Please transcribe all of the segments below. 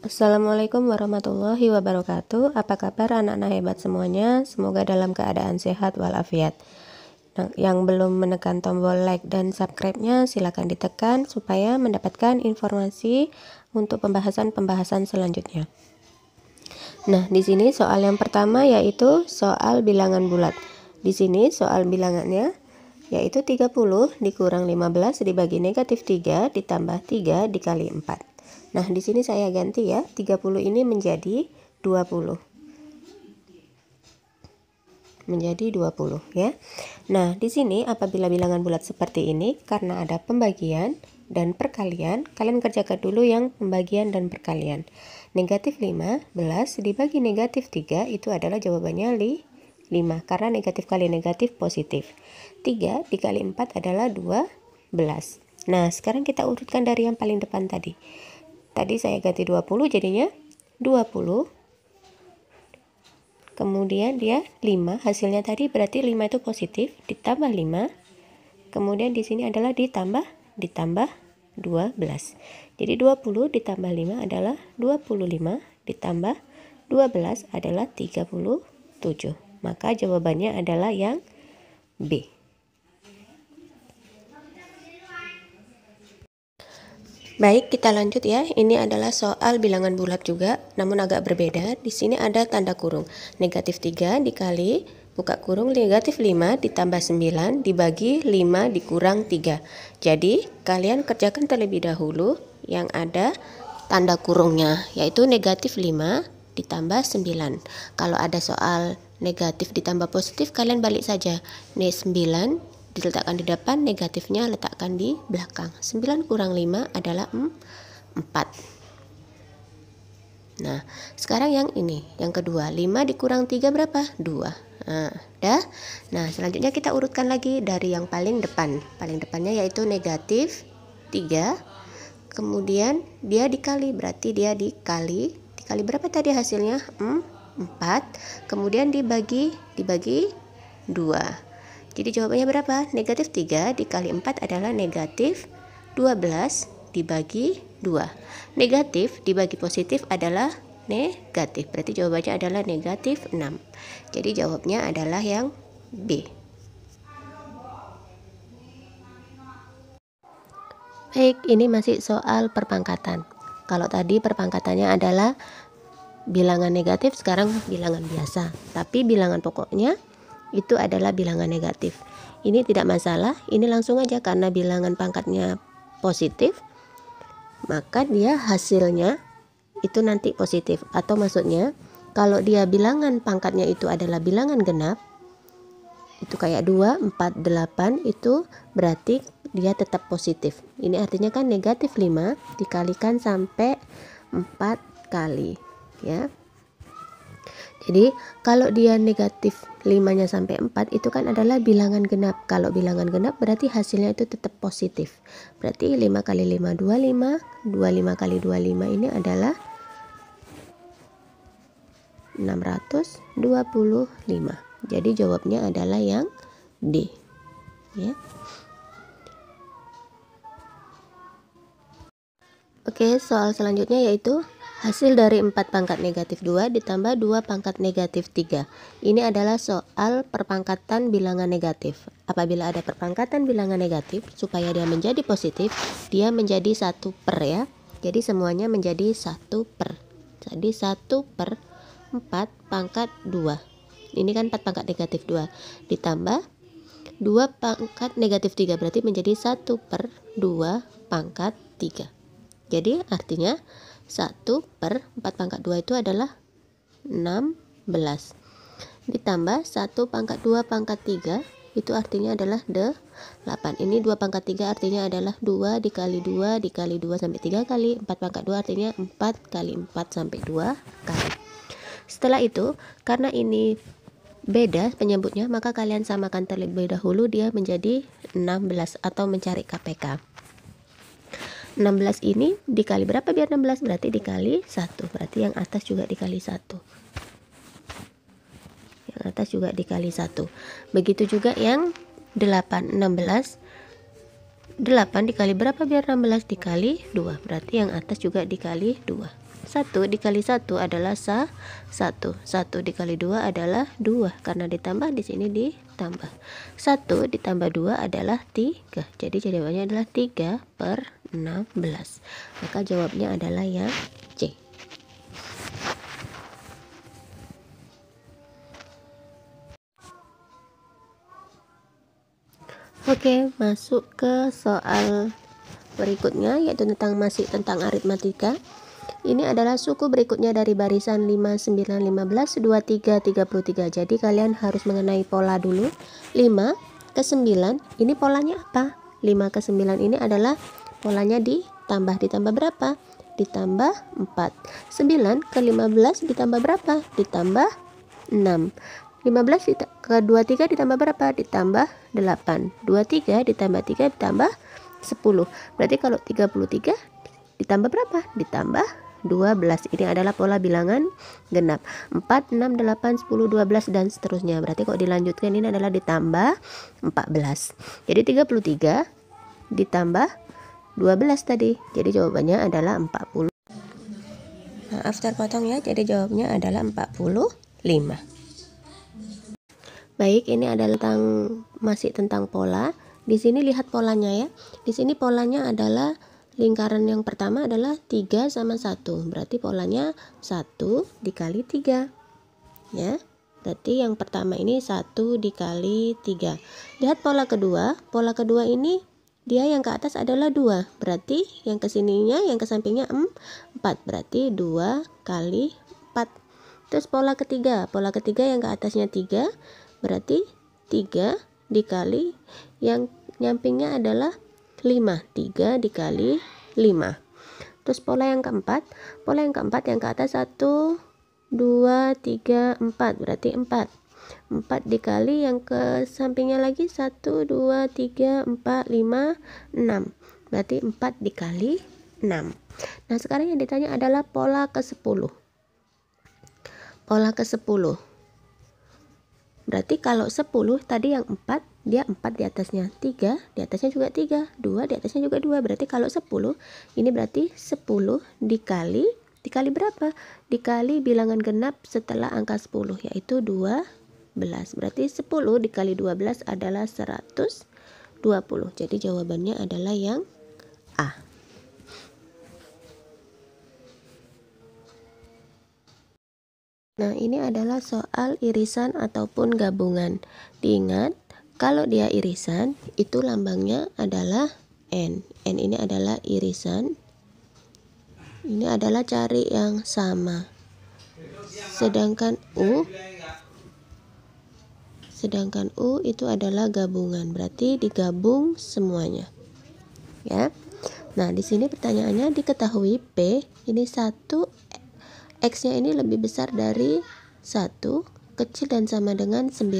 Assalamualaikum warahmatullahi wabarakatuh. Apa kabar anak-anak hebat semuanya? Semoga dalam keadaan sehat walafiat. Nah, yang belum menekan tombol like dan subscribe-nya silakan ditekan supaya mendapatkan informasi untuk pembahasan-pembahasan selanjutnya. Nah, di sini soal yang pertama yaitu soal bilangan bulat. Di sini soal bilangannya yaitu 30 dikurang 15 dibagi negatif 3 ditambah 3 dikali 4. Nah, di sini saya ganti ya, 30 ini menjadi 20. Menjadi 20 ya. Nah, di sini apabila bilangan bulat seperti ini, karena ada pembagian dan perkalian, kalian kerjakan dulu yang pembagian dan perkalian. Negatif 15 dibagi negatif 3 itu adalah jawabannya 5, karena negatif kali negatif positif. 3 dikali 4 adalah 12. Nah, sekarang kita urutkan dari yang paling depan tadi. Tadi saya ganti 20 jadinya 20. Kemudian dia 5, hasilnya tadi berarti 5 itu positif ditambah 5. Kemudian di sini adalah ditambah 12. Jadi 20 ditambah 5 adalah 25 ditambah 12 adalah 37. Maka jawabannya adalah yang B. Baik, kita lanjut ya. Ini adalah soal bilangan bulat juga, namun agak berbeda. Di sini ada tanda kurung. Negatif 3 dikali, buka kurung, negatif 5 ditambah 9 dibagi 5 dikurang 3. Jadi, kalian kerjakan terlebih dahulu yang ada tanda kurungnya, yaitu negatif 5 ditambah 9. Kalau ada soal negatif ditambah positif, kalian balik saja. Nih 9 diletakkan di depan, negatifnya letakkan di belakang. 9 kurang 5 adalah 4. Nah, sekarang yang ini, yang kedua, 5 dikurang 3 berapa? 2. Nah, dah. Nah, selanjutnya kita urutkan lagi dari yang paling depan. Paling depannya yaitu negatif 3. Kemudian dia dikali, berarti dia dikali berapa tadi hasilnya? 4. Kemudian dibagi 2. Jadi jawabannya berapa? Negatif 3 dikali 4 adalah negatif 12 dibagi 2. Negatif dibagi positif adalah negatif. Berarti jawabannya adalah negatif 6. Jadi jawabnya adalah yang B. Baik, ini masih soal perpangkatan. Kalau tadi perpangkatannya adalah bilangan negatif, sekarang bilangan biasa. Tapi bilangan pokoknya itu adalah bilangan negatif. Ini tidak masalah, ini langsung aja karena bilangan pangkatnya positif, maka dia hasilnya itu nanti positif. Atau maksudnya kalau dia bilangan pangkatnya itu adalah bilangan genap, itu kayak 2, 4, 8, itu berarti dia tetap positif. Ini artinya kan negatif 5 dikalikan sampai 4 kali ya. Jadi kalau dia negatif 5-nya sampai 4 itu kan adalah bilangan genap. Kalau bilangan genap berarti hasilnya itu tetap positif. Berarti 5 kali 5 25, 25 kali 25 ini adalah 625. Jadi jawabnya adalah yang D ya. Oke, soal selanjutnya yaitu hasil dari 4 pangkat negatif 2 ditambah 2 pangkat negatif 3. Ini adalah soal perpangkatan bilangan negatif. Apabila ada perpangkatan bilangan negatif, supaya dia menjadi positif, dia menjadi 1 per ya. Jadi semuanya menjadi 1 per. Jadi 1 per 4 pangkat 2. Ini kan 4 pangkat negatif 2. Ditambah 2 pangkat negatif 3. Berarti menjadi 1 per 2 pangkat 3. Jadi artinya 1 per 4 pangkat 2 itu adalah 16. Ditambah 1 pangkat 2 pangkat 3 itu artinya adalah 8. Ini 2 pangkat 3 artinya adalah 2 dikali 2 dikali 2 sampai 3 kali. 4 pangkat 2 artinya 4 kali 4 sampai 2 kali. Setelah itu, karena ini beda penyebutnya, maka kalian samakan terlebih dahulu dia menjadi 16 atau mencari KPK. 16 ini dikali berapa biar 16? Berarti dikali 1. Berarti yang atas juga dikali 1. Yang atas juga dikali 1. Begitu juga yang 8. 16. 8 dikali berapa biar 16? Dikali 2. Berarti yang atas juga dikali 2. 1 dikali 1 adalah 1. 1 dikali 2 adalah 2 karena ditambah di sini ditambah. 1 ditambah 2 adalah 3. Jadi jawabannya adalah 3/16. Maka jawabnya adalah yang C. Oke, masuk ke soal berikutnya, yaitu masih tentang aritmatika. Ini adalah suku berikutnya dari barisan 5, 9, 15, 23, 33. Jadi kalian harus mengenai pola dulu. 5 ke 9, ini polanya apa? 5 ke 9 ini adalah polanya ditambah berapa? Ditambah 4. 9 ke 15 ditambah berapa? Ditambah 6. 15 ke 23 ditambah berapa? Ditambah 8. 23 ditambah 3 ditambah 10. Berarti kalau 33 ditambah berapa? Ditambah 12. Ini adalah pola bilangan genap. 4, 6, 8, 10, 12 dan seterusnya. Berarti kalau dilanjutkan ini adalah ditambah 14. Jadi 33 ditambah 12 tadi. Jadi jawabannya adalah 40. Nah, after potong ya. Jadi jawabnya adalah 45. Baik, ini adalah masih tentang pola. Di sini lihat polanya ya. Di sini polanya adalah lingkaran yang pertama adalah 3 sama 1. Berarti polanya 1 dikali 3. Ya. Berarti yang pertama ini 1 dikali 3. Lihat pola kedua. Pola kedua ini dia yang ke atas adalah 2. Berarti yang ke sininya, yang ke sampingnya 4. Berarti 2 kali 4. Terus pola ketiga. Pola ketiga yang ke atasnya 3. Berarti 3 dikali yang nyampingnya adalah 5. 3 dikali 5. Terus pola yang keempat. Pola yang keempat yang ke atas 1, 2, 3, 4. Berarti 4. 4 dikali yang ke sampingnya lagi 1, 2, 3, 4, 5, 6. Berarti 4 dikali 6. Nah sekarang yang ditanya adalah pola ke-10. Pola ke-10. Berarti kalau 10 tadi yang 4, dia 4 di atasnya 3, di atasnya juga 3, 2 di atasnya juga 2. Berarti kalau 10, ini berarti 10 dikali berapa? Dikali bilangan genap setelah angka 10, yaitu 12. Berarti 10 dikali 12 adalah 120. Jadi jawabannya adalah yang A. Nah, ini adalah soal irisan ataupun gabungan. Diingat, kalau dia irisan, itu lambangnya adalah N. N ini adalah irisan. Ini adalah cari yang sama. Sedangkan U itu adalah gabungan. Berarti digabung semuanya. Ya. Nah, di sini pertanyaannya diketahui P ini 1, X-nya ini lebih besar dari 1, kecil dan sama dengan 9.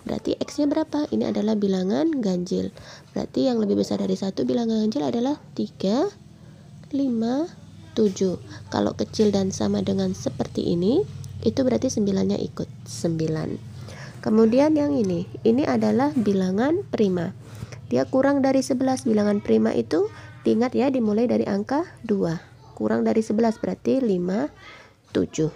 Berarti X-nya berapa? Ini adalah bilangan ganjil. Berarti yang lebih besar dari 1 bilangan ganjil adalah 3, 5, 7. Kalau kecil dan sama dengan seperti ini, itu berarti 9-nya ikut 9. Kemudian yang ini adalah bilangan prima. Dia kurang dari 11. Bilangan prima itu diingat ya, dimulai dari angka 2. Kurang dari 11 berarti 5, 7.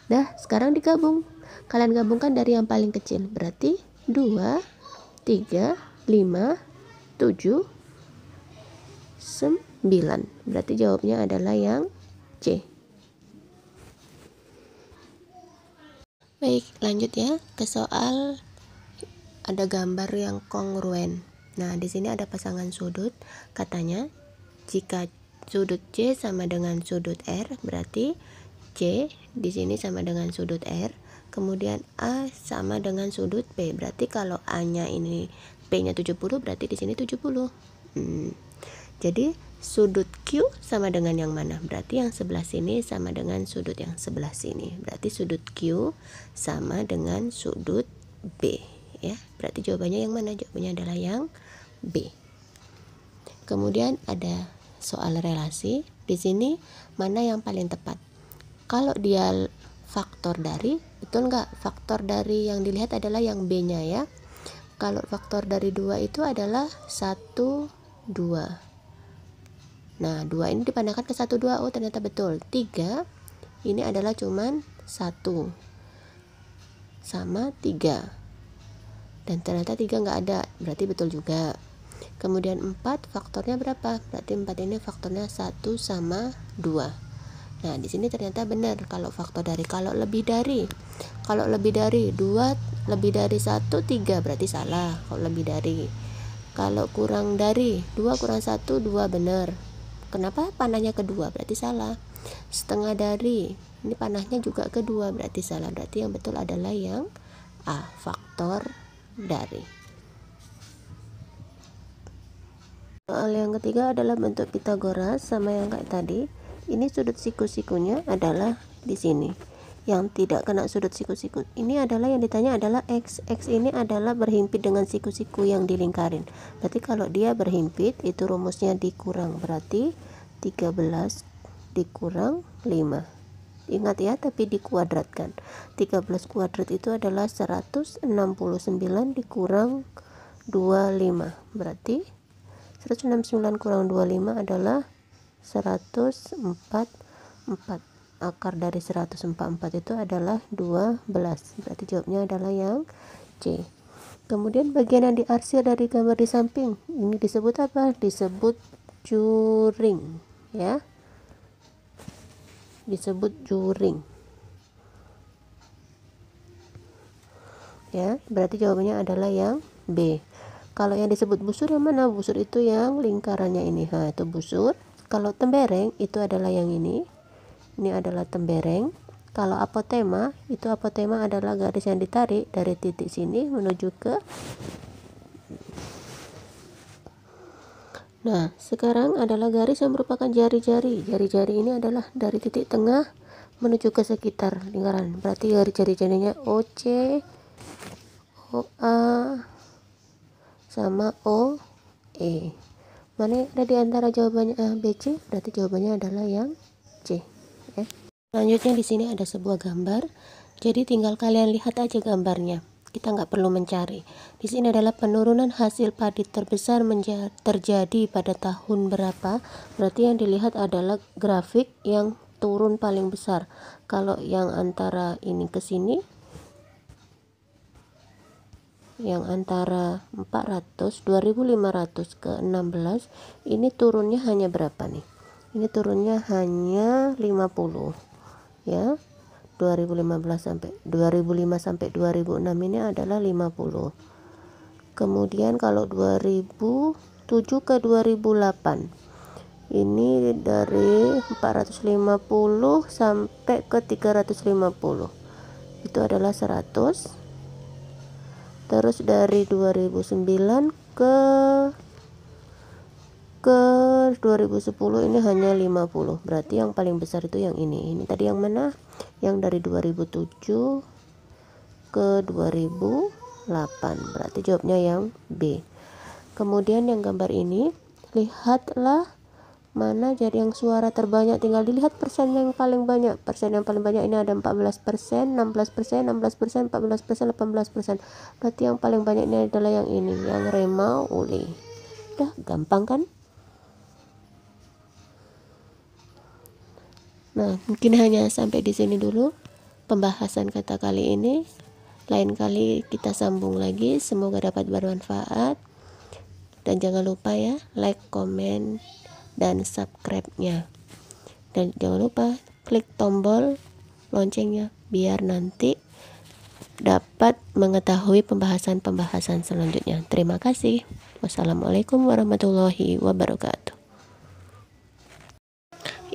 Dah, sekarang digabung. Kalian gabungkan dari yang paling kecil. Berarti 2, 3, 5, 7, 9. Berarti jawabnya adalah yang C. Baik, lanjut ya ke soal ada gambar yang kongruen. Nah, di sini ada pasangan sudut. Katanya, jika sudut C sama dengan sudut R, berarti C di sini sama dengan sudut R, kemudian A sama dengan sudut P. Berarti kalau A-nya ini P-nya 70, berarti di sini 70. Jadi sudut Q sama dengan yang mana? Berarti yang sebelah sini sama dengan sudut yang sebelah sini. Berarti sudut Q sama dengan sudut B, ya. Berarti jawabannya yang mana? Jawabannya adalah yang B. Kemudian ada soal relasi. Di sini mana yang paling tepat? Kalau dia faktor dari, betul nggak? Faktor dari yang dilihat adalah yang B-nya ya. Kalau faktor dari 2 itu adalah 1, 2. Nah, 2 ini dipandangkan ke 1, 2. Oh, ternyata betul. 3 ini adalah cuman 1 sama 3, dan ternyata 3 nggak ada, berarti betul juga. Kemudian 4 faktornya berapa? Berarti 4 ini faktornya 1 sama 2. Nah di sini ternyata benar kalau faktor dari. Kalau lebih dari 2, lebih dari 1, 3, berarti salah kalau lebih dari. Kalau kurang dari 2 kurang 1, 2, benar. Kenapa panahnya kedua? Berarti salah. Setengah dari, ini panahnya juga kedua, berarti salah. Berarti yang betul adalah yang A, faktor dari. Soal yang ketiga adalah bentuk Pitagoras, sama yang kayak tadi. Ini sudut siku-sikunya adalah di sini. Yang tidak kena sudut siku-siku ini adalah yang ditanya adalah X. X ini adalah berhimpit dengan siku-siku yang dilingkarin. Berarti kalau dia berhimpit itu rumusnya dikurang, berarti 13 dikurang 5. Ingat ya, tapi dikuadratkan. 13 kuadrat itu adalah 169 dikurang 25. Berarti 169 kurang 25 adalah 144. Akar dari 144 itu adalah 12. Berarti jawabnya adalah yang C. Kemudian bagian yang diarsir dari gambar di samping ini disebut apa? Disebut juring, ya. Disebut juring. Ya, berarti jawabannya adalah yang B. Kalau yang disebut busur yang mana? Busur itu yang lingkarannya ini. Nah, itu busur. Kalau tembereng itu adalah yang ini. Ini adalah tembereng. Kalau apotema, itu apotema adalah garis yang ditarik dari titik sini menuju ke. Nah, sekarang adalah garis yang merupakan jari-jari. Jari-jari ini adalah dari titik tengah menuju ke sekitar lingkaran. Berarti jari-jarinya OC, OA, sama OE. Mana yang ada di antara jawabannya A, B, C? Berarti jawabannya adalah yang C. Selanjutnya di sini ada sebuah gambar. Jadi tinggal kalian lihat aja gambarnya. Kita nggak perlu mencari. Di sini adalah penurunan hasil padi terbesar terjadi pada tahun berapa. Berarti yang dilihat adalah grafik yang turun paling besar. Kalau yang antara ini ke sini, yang antara 400, 2500 ke 16, ini turunnya hanya berapa nih? Ini turunnya hanya 50, ya. 2005 sampai 2006 ini adalah 50. Kemudian kalau 2007 ke 2008 ini dari 450 sampai ke 350, itu adalah 100. Terus dari 2009 ke 2010 ini hanya 50. Berarti yang paling besar itu yang ini. Ini tadi yang mana? Yang dari 2007 ke 2008. Berarti jawabnya yang B. Kemudian yang gambar ini, lihatlah mana jadi yang suara terbanyak. Tinggal dilihat persen yang paling banyak. Persen yang paling banyak ini ada 14%, 16%, 16%, 14%, 18%. Berarti yang paling banyak ini adalah yang ini, yang Remaule. Udah gampang kan? Nah, mungkin hanya sampai di sini dulu pembahasan kata kali ini. Lain kali kita sambung lagi. Semoga dapat bermanfaat. Dan jangan lupa ya, like, komen, dan subscribe-nya. Dan jangan lupa klik tombol loncengnya biar nanti dapat mengetahui pembahasan-pembahasan selanjutnya. Terima kasih. Wassalamualaikum warahmatullahi wabarakatuh.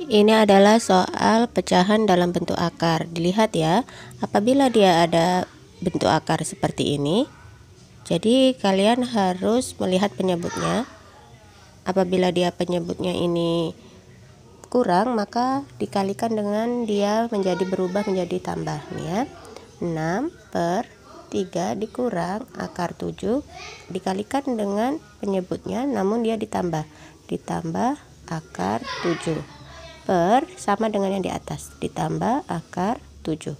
Ini adalah soal pecahan dalam bentuk akar. Dilihat ya, apabila dia ada bentuk akar seperti ini, jadi kalian harus melihat penyebutnya. Apabila dia penyebutnya ini kurang, maka dikalikan dengan dia berubah menjadi tambah nih ya. 6/3 dikurang akar 7 dikalikan dengan penyebutnya, namun dia ditambah akar 7 per sama dengan yang di atas, ditambah akar 7.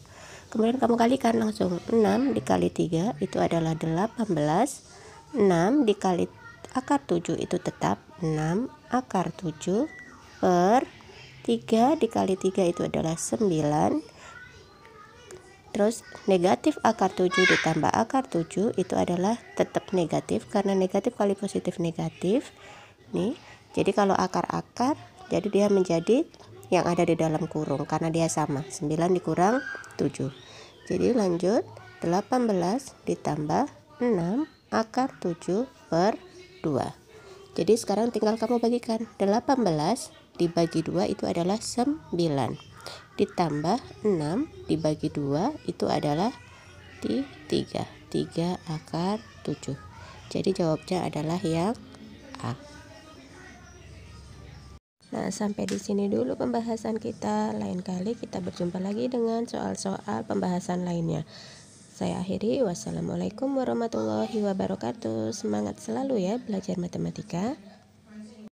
Kemudian kamu kalikan langsung. 6 dikali 3 itu adalah 18. 6 dikali akar 7 itu tetap 6 akar 7 per 3 dikali 3 itu adalah 9. Terus negatif akar 7 ditambah akar 7 itu adalah tetap negatif, karena negatif kali positif negatif nih. Jadi kalau akar-akar, jadi dia menjadi yang ada di dalam kurung karena dia sama, 9 dikurang 7. Jadi lanjut, 18 ditambah 6 akar 7 per 2. Jadi sekarang tinggal kamu bagikan. 18 dibagi 2 itu adalah 9. Ditambah 6 dibagi 2 itu adalah 3 akar 7. Jadi jawabnya adalah yang A. Nah, sampai di sini dulu pembahasan kita. Lain kali kita berjumpa lagi dengan soal-soal pembahasan lainnya. Saya akhiri. Wassalamualaikum warahmatullahi wabarakatuh. Semangat selalu ya belajar matematika.